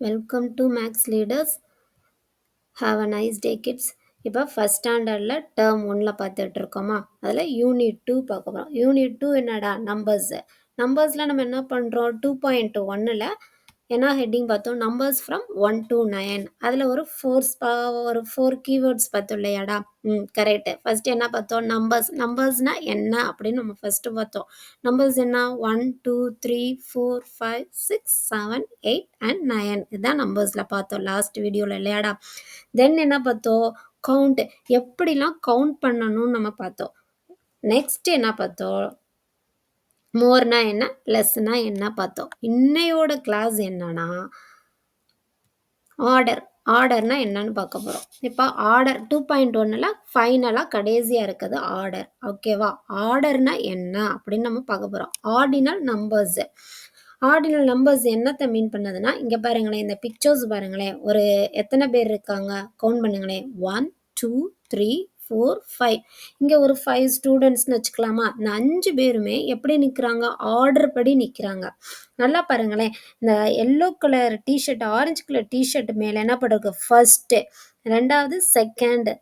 Welcome to Max leaders. Have a nice day kids. இப்போ first ஸ்டாண்டர்டில் term ஒன்னில் பார்த்துட்டு இருக்கோமா, அதில் யூனிட் 2 பார்க்க போகிறோம். யூனிட் 2 என்னடா, நம்பர்ஸில் நம்ம என்ன பண்ணுறோம், 2.1ல் என்ன ஹெட்டிங் பார்த்தோம், நம்பர்ஸ் ஃப்ரம் 1 to 9. அதில் ஒரு ஃபோர் கீவேர்ட்ஸ் பார்த்தோம் இல்லையாடா. கரெக்டு. ஃபஸ்ட்டு என்ன பார்த்தோம், நம்பர்ஸ்னால் என்ன அப்படின்னு நம்ம ஃபஸ்ட்டு பார்த்தோம். நம்பர்ஸ் என்ன, 1 2 3 4 5 6 7 8 and 9. இதுதான் நம்பர்ஸில் பார்த்தோம் லாஸ்ட் வீடியோவில் இல்லையாடா. தென் என்ன பார்த்தோம், கவுண்ட், எப்படிலாம் கவுண்ட் பண்ணணும்னு நம்ம பார்த்தோம். நெக்ஸ்ட் என்ன பார்த்தோம், மோர்னா என்ன, லெஸ்னா என்ன பார்த்தோம். இன்னையோட கிளாஸ் என்னன்னா ஆர்டர்னா என்னன்னு பார்க்க போகிறோம். இப்போ ஆர்டர் 2.1ல் ஃபைனலாக கடைசியாக இருக்குது ஆர்டர். ஓகேவா, ஆர்டர்னா என்ன அப்படின்னு நம்ம பார்க்க போகிறோம். ஆர்டினல் நம்பர்ஸ் என்னத்தை மீன் பண்ணதுன்னா, இங்கே பாருங்களேன், இந்த பிக்சர்ஸ் பாருங்களேன், ஒரு எத்தனை பேர் இருக்காங்க கவுண்ட் பண்ணுங்களேன், 1 2 3 4 5. இங்கே ஒரு 5 ஸ்டூடெண்ட்ஸ்னு வச்சுக்கலாமா. இந்த 5 பேருமே எப்படி நிற்கிறாங்க, ஆர்டர் படி நிற்கிறாங்க. நல்லா பாருங்களேன், இந்த yellow colour t-shirt, orange colour t-shirt மேலே என்ன பண்ணுறது, ஃபர்ஸ்ட்டு, ரெண்டாவது செகண்டு,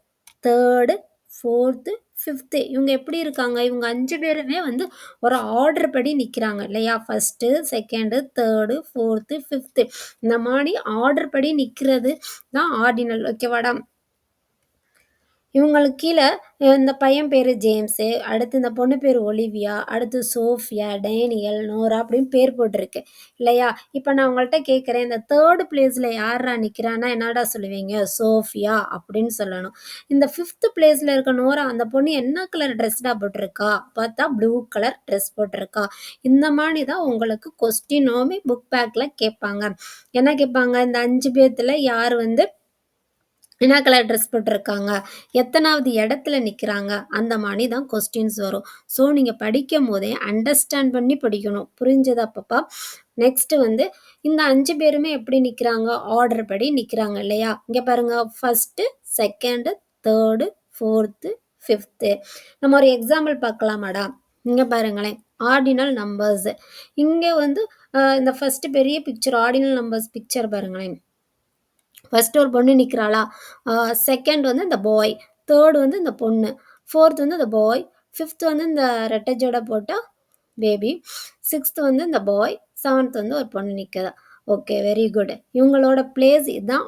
தேர்டு, ஃபோர்த்து, ஃபிஃப்த்து. இவங்க எப்படி இருக்காங்க, இவங்க 5 பேருமே வந்து ஒரு ஆர்டர் படி நிற்கிறாங்க இல்லையா. First, second, third, fourth, fifth. இந்த மாதிரி ஆர்டர் படி நிற்கிறது தான் ஆர்டினல். ஓகேவாடா. இவங்களுக்கு கீழே இந்த பையன் பேர் ஜேம்ஸு, அடுத்து இந்த பொண்ணு பேர் ஒலிவியா, அடுத்து சோஃபியா, டேனியல், நோரா அப்படின்னு பேர் போட்டிருக்கு இல்லையா. இப்போ நான் உங்கள்கிட்ட கேட்குறேன், இந்த தேர்டு பிளேஸில் யாரா நிற்கிறான்னா என்னடா சொல்லுவீங்க, சோஃபியா அப்படின்னு சொல்லணும். இந்த ஃபிஃப்த்து பிளேஸில் இருக்க நோரா, அந்த பொண்ணு என்ன கலர் ட்ரெஸ்டாக போட்டிருக்கா, பார்த்தா ப்ளூ கலர் ட்ரெஸ் போட்டிருக்கா. இந்த மாதிரி தான் உங்களுக்கு கொஸ்டினோமே புக் பேக்கில் கேட்பாங்க. என்ன கேட்பாங்க, இந்த 5 பேர்த்தில் யார் வந்து என்ன கலர் ட்ரெஸ் போட்டிருக்காங்க, எத்தனாவது இடத்துல நிற்கிறாங்க, அந்த மாதிரி தான் கொஸ்டின்ஸ் வரும். ஸோ நீங்கள் படிக்கும் போதே அண்டர்ஸ்டாண்ட் பண்ணி படிக்கணும். புரிஞ்சதா பாப்பா. நெக்ஸ்ட்டு வந்து இந்த 5 பேருமே எப்படி நிற்கிறாங்க, ஆர்டர் படி நிற்கிறாங்க இல்லையா. இங்கே பாருங்கள், first, second, third, fourth, fifth. நம்ம ஒரு எக்ஸாம்பிள் பார்க்கலாமாடா. இங்கே பாருங்களேன், ஆர்டினல் நம்பர்ஸ். இங்கே வந்து இந்த ஃபஸ்ட்டு பெரிய பிக்சர், ஆர்டினல் நம்பர்ஸ் பிக்சர் பாருங்களேன். ஃபஸ்ட்டு ஒரு பொண்ணு நிற்கிறாளா, செகண்ட் வந்து இந்த பாய், தேர்டு வந்து இந்த பொண்ணு, ஃபோர்த் வந்து இந்த பாய், ஃபிஃப்த் வந்து இந்த ரெட்டை ஜடை போட்ட பேபி, சிக்ஸ்த் வந்து இந்த பாய், செவன்த் வந்து ஒரு பொண்ணு நிற்குதா. Okay, very good. இவங்களோட பிளேஸ் இதுதான்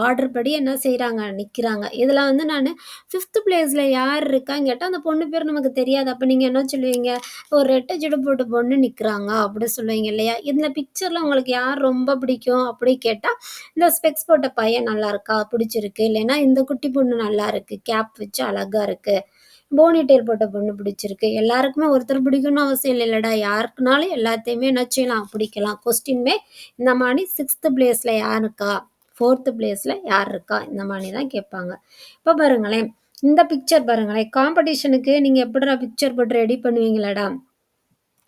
ஆர்டர் படி என்ன செய்கிறாங்க, நிற்கிறாங்க. இதில் வந்து நான் ஃபிஃப்த்து பிளேஸில் யார் இருக்கான்னு கேட்டால் அந்த பொண்ணு பேர் நமக்கு தெரியாது. அப்போ நீங்கள் என்ன சொல்லுவீங்க, ஒரு ரெட்டை ஜடை போட்டு பொண்ணு நிற்கிறாங்க அப்படி சொல்லுவீங்க இல்லையா. இந்த பிக்சரில் உங்களுக்கு யார் ரொம்ப பிடிக்கும் அப்படி கேட்டால், இந்த ஸ்பெக்ஸ் போட்ட பையன் நல்லா இருக்கா, பிடிச்சிருக்கு. இல்லைன்னா இந்த குட்டி பொண்ணு நல்லா இருக்குது, கேப் வச்சு அழகாக இருக்குது, போனி டெயில் போட்ட பொண்ணு பிடிச்சிருக்கு. எல்லாருக்குமே ஒருத்தர் பிடிக்கணும்னு அவசியம் இல்லைல்லடா. யாருக்குனாலும் எல்லாத்தையுமே என்ன செய்யலாம், பிடிக்கலாம். கொஸ்டின்மே இந்த மாதிரி 6th பிளேஸில் யார் இருக்கா, 4th பிளேஸில் யார் இருக்கா, இந்த மாதிரி தான் கேட்பாங்க. இப்போ பாருங்களேன், இந்த பிக்சர் பாருங்களேன், காம்படிஷனுக்கு நீங்கள் எப்படிடா பிக்சர் போட்டு ரெடி பண்ணுவீங்களாடா.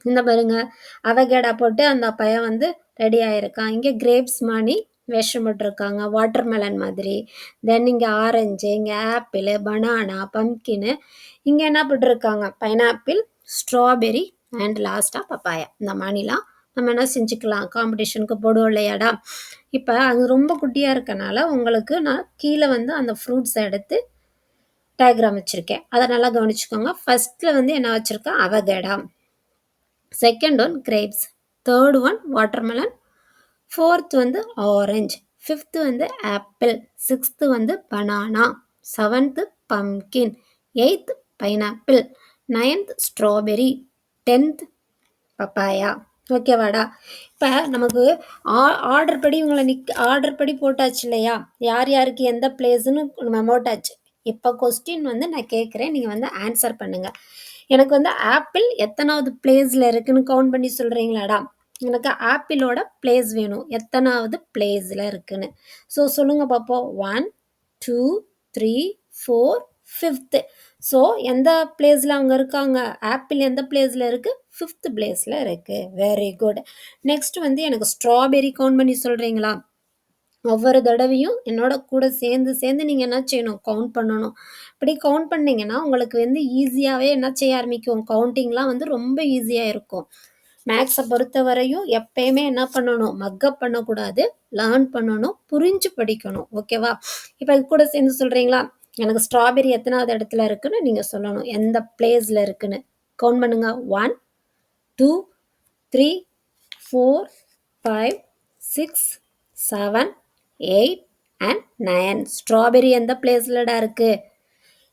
இந்த பாருங்க, அவகேடா போட்டு அந்த பையன் வந்து ரெடி ஆகிருக்கான். இங்கே கிரேப்ஸ் மாதிரி வேஷம் போட்டிருக்காங்க, வாட்டர்மெலன் மாதிரி. தென் இங்கே ஆரஞ்சு, இங்கே ஆப்பிள், பனானா, பம்கின்னு. இங்கே என்ன போட்டிருக்காங்க, பைனாப்பிள், ஸ்ட்ராபெரி அண்ட் லாஸ்ட்டாக பப்பாயா. இந்த மாதிரிலாம் நம்ம என்ன செஞ்சுக்கலாம், காம்படிஷனுக்கு போடுவோம் இல்லையாடா. இப்போ அது ரொம்ப குட்டியாக இருக்கனால உங்களுக்கு நான் கீழே வந்து அந்த ஃப்ரூட்ஸை எடுத்து டயக்ராம் வச்சுருக்கேன். அதை நல்லா கவனிச்சுக்கோங்க. ஃபஸ்ட்டில் வந்து என்ன வச்சுருக்கேன், avocado, second one grapes, third one watermelon, fourth வந்து ஆரஞ்சு, ஃபிஃப்த்து வந்து ஆப்பிள், சிக்ஸ்த்து வந்து banana, seventh pumpkin, eighth pineapple, ninth strawberry, 10th papaya. ஓகேவாடா. இப்போ நமக்கு ஆர்டர் படி ஆர்டர் படி போட்டாச்சு இல்லையா, யார் யாருக்கு எந்த பிளேஸ்ன்னு நம்ம போட்டாச்சு. இப்போ கொஸ்டின் வந்து நான் கேட்குறேன், நீங்கள் வந்து ஆன்சர் பண்ணுங்கள். எனக்கு வந்து ஆப்பிள் எத்தனாவது பிளேஸில் இருக்குன்னு கவுண்ட் பண்ணி சொல்கிறீங்களாடா. எனக்கு ஆப்பிளோட பிளேஸ் வேணும், எத்தனாவது பிளேஸில் இருக்குன்னு. ஸோ சொல்லுங்கள் பார்ப்போம். 1 2 3 4 5th. ஸோ எந்த பிளேஸில் அவங்க இருக்காங்க, ஆப்பிள் எந்த பிளேஸில் இருக்குது, 5th பிளேஸில் இருக்குது. Very good. நெக்ஸ்ட் வந்து எனக்கு ஸ்ட்ராபெரி கவுண்ட் பண்ணி சொல்கிறீங்களா. ஒவ்வொரு தடவையும் என்னோட கூட சேர்ந்து நீங்கள் என்ன செய்யணும், கவுண்ட் பண்ணணும். இப்படி கவுண்ட் பண்ணிங்கன்னா உங்களுக்கு வந்து ஈஸியாகவே என்ன செய்ய ஆரம்பிக்கும், கவுண்டிங்லாம் வந்து ரொம்ப ஈஸியாக இருக்கும். மேக்ஸை பொறுத்த வரையும் எப்பயுமே என்ன பண்ணணும், மக்கப் பண்ணக்கூடாது, லேர்ன் பண்ணணும், புரிஞ்சு படிக்கணும். ஓகேவா? இப்போ இது கூட சேர்ந்து சொல்கிறீங்களா? எனக்கு ஸ்ட்ராபெரி எத்தனாவது இடத்துல இருக்குன்னு நீங்கள் சொல்லணும், எந்த பிளேஸில் இருக்குன்னு. கவுண்ட் பண்ணுங்க. 1 2 3 4 5 6 7 8 அண்ட் 9. ஸ்ட்ராபெரி எந்த பிளேஸ்லடா இருக்கு?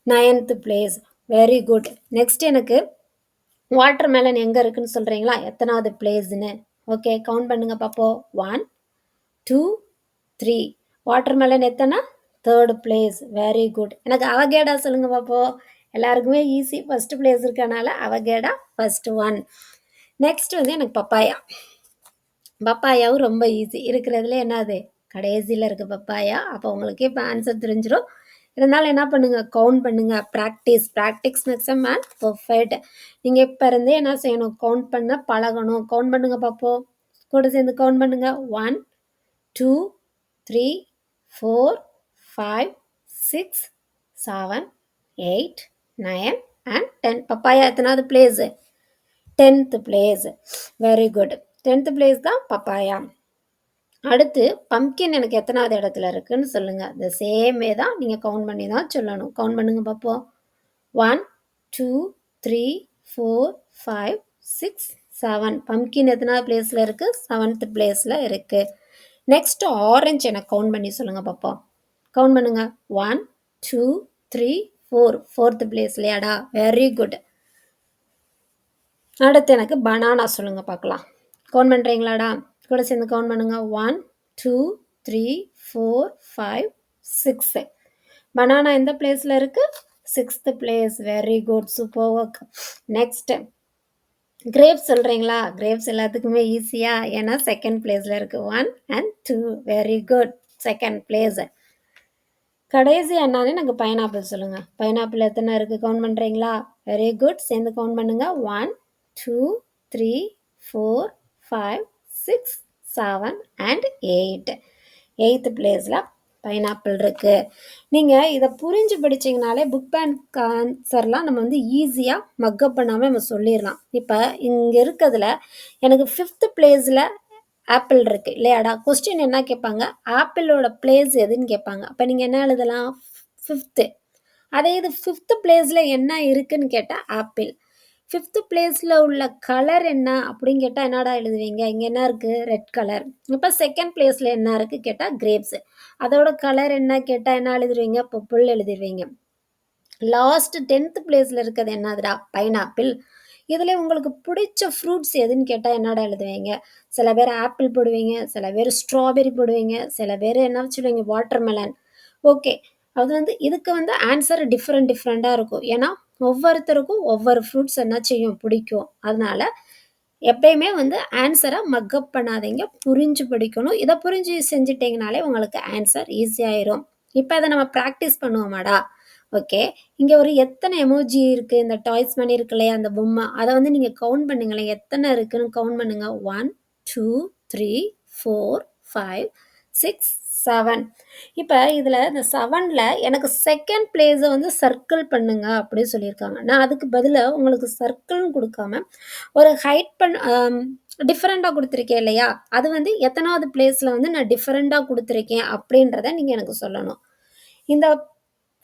9th place. Very good. Next எனக்கு வாட்டர் மெலன் எங்கே இருக்குன்னு சொல்கிறீங்களா? எத்தனாவது பிளேஸ்ன்னு. ஓகே, கவுண்ட் பண்ணுங்க பார்ப்போம். 1 2 3. வாட்டர் மெலன் எத்தனை? 3rd place. Very good. எனக்கு அவகேடா சொல்லுங்க பார்ப்போம். எல்லாருக்குமே ஈஸி. ஃபர்ஸ்ட் பிளேஸ் இருக்கனால அவகேடா ஃபர்ஸ்ட் ஒன். நெக்ஸ்ட் வந்து எனக்கு பப்பாயா. பப்பாயாவும் ரொம்ப ஈஸி. இருக்கிறதுல என்னது? கடைசியில் இருக்குது பப்பாயா. அப்போ உங்களுக்கு இப்போ ஆன்சர் தெரிஞ்சிடும். இருந்தாலும் என்ன பண்ணுங்க, கவுண்ட் பண்ணுங்க. Practice makes a man perfect. நீங்கள் இப்போ இருந்தே என்ன செய்யணும், கவுண்ட் பண்ண பழகணும். கவுண்ட் பண்ணுங்க பார்ப்போம். கூட சேர்ந்து கவுண்ட் பண்ணுங்க. 1 2 3 4 5 6 7 8 9 அண்ட் 10. பப்பாயா எத்தனாவது place? 10th place. Very good. 10th place தான் பப்பாயா. அடுத்து பம்கின் எனக்கு எத்தனாவது இடத்துல இருக்குன்னு சொல்லுங்க. இந்த சேமே தான் நீங்கள் கவுண்ட் பண்ணி தான் சொல்லணும். கவுண்ட் பண்ணுங்க பார்ப்போம். 1 2 3 4 5 6 7. பம்கின் எத்தனாவது பிளேஸில் இருக்குது? 7th பிளேஸில் இருக்குது. நெக்ஸ்ட் ஆரஞ்சு எனக்கு கவுண்ட் பண்ணி சொல்லுங்கள் பார்ப்போம். கவுண்ட் பண்ணுங்க. 1 2 3 4. 4th பிளேஸ்லையாடா? Very good. அடுத்து எனக்கு பனானா சொல்லுங்கள் பார்க்கலாம். கவுண்ட் பண்ணுறீங்களாடா? கூட சேர்ந்து கவுண்ட் பண்ணுங்க. 1 2 3 4 5 6. பனானா எந்த பிளேஸில் இருக்குது? 6th place. Very good, super work. Next grapes சொல்கிறீங்களா? கிரேப்ஸ் எல்லாத்துக்குமே ஈஸியாக, ஏன்னா 2nd பிளேஸில் இருக்குது. 1 and 2. Very good, 2nd place. கடைசி என்னான்னு எனக்கு பைனாப்பிள் சொல்லுங்கள். பைனாப்பிள் எத்தனை இருக்குது? கவுண்ட் பண்ணுறீங்களா? Very good. சேர்ந்து கவுண்ட் பண்ணுங்க. 1 2 3 4 5 6 7 and 8. 8th பிளேஸில் பைனாப்பிள் இருக்குது. நீங்கள் இதை புரிஞ்சு படிச்சிங்கனாலே புக் பேங்க் ஆன்சர்லாம் நம்ம வந்து ஈஸியாக மக்கப் பண்ணாமல் நம்ம சொல்லிடலாம். இப்போ இங்கே இருக்கிறதுல எனக்கு 5th பிளேஸில் ஆப்பிள் இருக்குது இல்லையாடா? கொஸ்டின் என்ன கேட்பாங்க? ஆப்பிளோட பிளேஸ் எதுன்னு கேட்பாங்க. அப்போ நீங்கள் என்ன எழுதலாம்? 5th. அதே இது 5th பிளேஸில் என்ன இருக்குன்னு கேட்டால் ஆப்பிள். 5th பிளேஸில் உள்ள கலர் என்ன அப்படின்னு கேட்டால் என்னடா எழுதுவீங்க? இங்கே என்ன இருக்குது? Red colour. இப்போ 2nd பிளேஸில் என்ன இருக்குது கேட்டால் கிரேப்ஸ். அதோட கலர் என்ன கேட்டால் என்ன எழுதுவீங்க? பர்பிள் எழுதிடுவீங்க. லாஸ்ட் 10th பிளேஸில் இருக்கிறது என்னதுடா? பைனாப்பிள். இதில் உங்களுக்கு பிடிச்ச ஃப்ரூட்ஸ் எதுன்னு கேட்டால் என்னடா எழுதுவீங்க? சில பேர் ஆப்பிள் போடுவீங்க, சில பேர் ஸ்ட்ராபெரி போடுவீங்க, சில பேர் என்ன சொல்லுவீங்க? Water melon. ஓகே, அது வந்து இதுக்கு வந்து ஆன்சர் டிஃப்ரெண்ட்டாக இருக்கும். ஏன்னா ஒவ்வொருத்தருக்கும் ஒவ்வொரு ஃப்ரூட்ஸ் என்ன செய்யும்? பிடிக்கும். அதனால் எப்பயுமே வந்து ஆன்சரை மக்கப் பண்ணாதீங்க, புரிஞ்சு படிக்கணும். இதை புரிஞ்சு செஞ்சிட்டிங்கனாலே உங்களுக்கு ஆன்சர் ஈஸியாயிரும். இப்போ அதை நம்ம ப்ராக்டிஸ் பண்ணுவோமாடா? ஓகே, இங்கே ஒரு எத்தனை எமோஜி இருக்குது? இந்த டாய்ஸ் மணி இருக்கு இல்லையா, அந்த பொம்மை, அதை வந்து நீங்கள் கவுண்ட் பண்ணுங்களேன். எத்தனை இருக்குன்னு கவுண்ட் பண்ணுங்க. 1 2 3 4 5 6 7. இப்போ இதில் இந்த 7ல் எனக்கு 2nd பிளேஸை வந்து சர்க்கிள் பண்ணுங்க அப்படின்னு சொல்லியிருக்காங்க. நான் அதுக்கு பதிலாக உங்களுக்கு சர்க்கிள்னு கொடுக்காம ஒரு ஹைட் டிஃப்ரெண்ட்டாக கொடுத்துருக்கேன் இல்லையா? அது வந்து எத்தனாவது பிளேஸில் வந்து நான் டிஃப்ரெண்ட்டாக கொடுத்துருக்கேன் அப்படின்றத நீங்கள் எனக்கு சொல்லணும். இந்த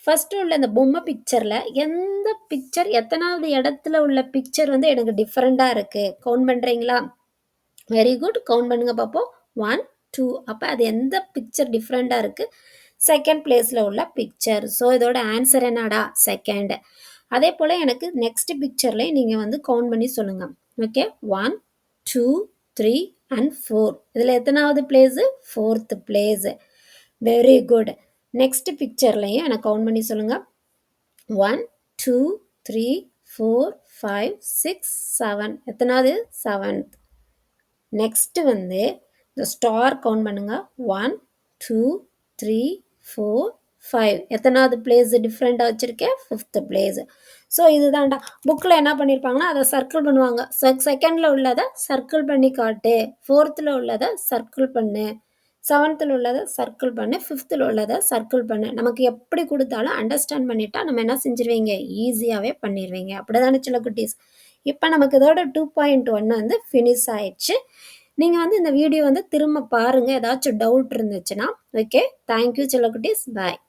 ஃபஸ்ட்டு உள்ள இந்த பொம்மை பிக்சரில் எந்த பிக்சர், எத்தனாவது இடத்துல உள்ள பிக்சர் வந்து எனக்கு டிஃப்ரெண்ட்டாக இருக்குது? கவுண்ட் பண்ணுறீங்களா? வெரி குட், கவுண்ட் பண்ணுங்க பார்ப்போம். 1 2. அப்போ அது எந்த பிக்சர் டிஃப்ரெண்ட்டாக இருக்குது? 2nd பிளேஸில் உள்ள பிக்சர். ஸோ இதோட ஆன்சர் என்னடா? 2nd. அதே போல் எனக்கு நெக்ஸ்ட் பிக்சர்லேயும் நீங்கள் வந்து கவுண்ட் பண்ணி சொல்லுங்கள். Okay, 1 2 3 and 4. இதில் எத்தனாவது place? 4th place. Very good. Next பிக்சர்லையும் எனக்கு கவுண்ட் பண்ணி சொல்லுங்கள். 1 2 3 4 5 6 7. எத்தனாவது? 7th. நெக்ஸ்ட்டு வந்து இந்த ஸ்டார் கவுண்ட் பண்ணுங்க. 1 2 3 4 5. எத்தனாவது பிளேஸ் டிஃப்ரெண்ட்டாக வச்சுருக்கேன்? 5th place. ஸோ இதுதான்டா. புக்கில் என்ன பண்ணியிருப்பாங்கன்னா அதை சர்க்கிள் பண்ணுவாங்க. 2ndல் உள்ளதை சர்க்கிள் பண்ணி காட்டு, 4th உள்ளதை சர்க்கிள் பண்ணு, 7th உள்ளதை சர்க்கிள் பண்ணு, 5th உள்ளதை சர்க்கிள் பண்ணு. நமக்கு எப்படி கொடுத்தாலும் அண்டர்ஸ்டாண்ட் பண்ணிட்டா நம்ம என்ன செஞ்சிருவீங்க? ஈஸியாகவே பண்ணிடுவீங்க. அப்படி தானே சில குட்டீஸ்? இப்ப நமக்கு இதோட 2.1 வந்து ஃபினிஷ் ஆயிடுச்சு. நீங்க வந்து இந்த வீடியோ வந்து திரும்ப பாருங்க. ஏதாச்சும் டவுட் இருந்துச்சுன்னா. ஓகே. தேங்க் யூ செல்லக்குட்டீஸ். பாய்.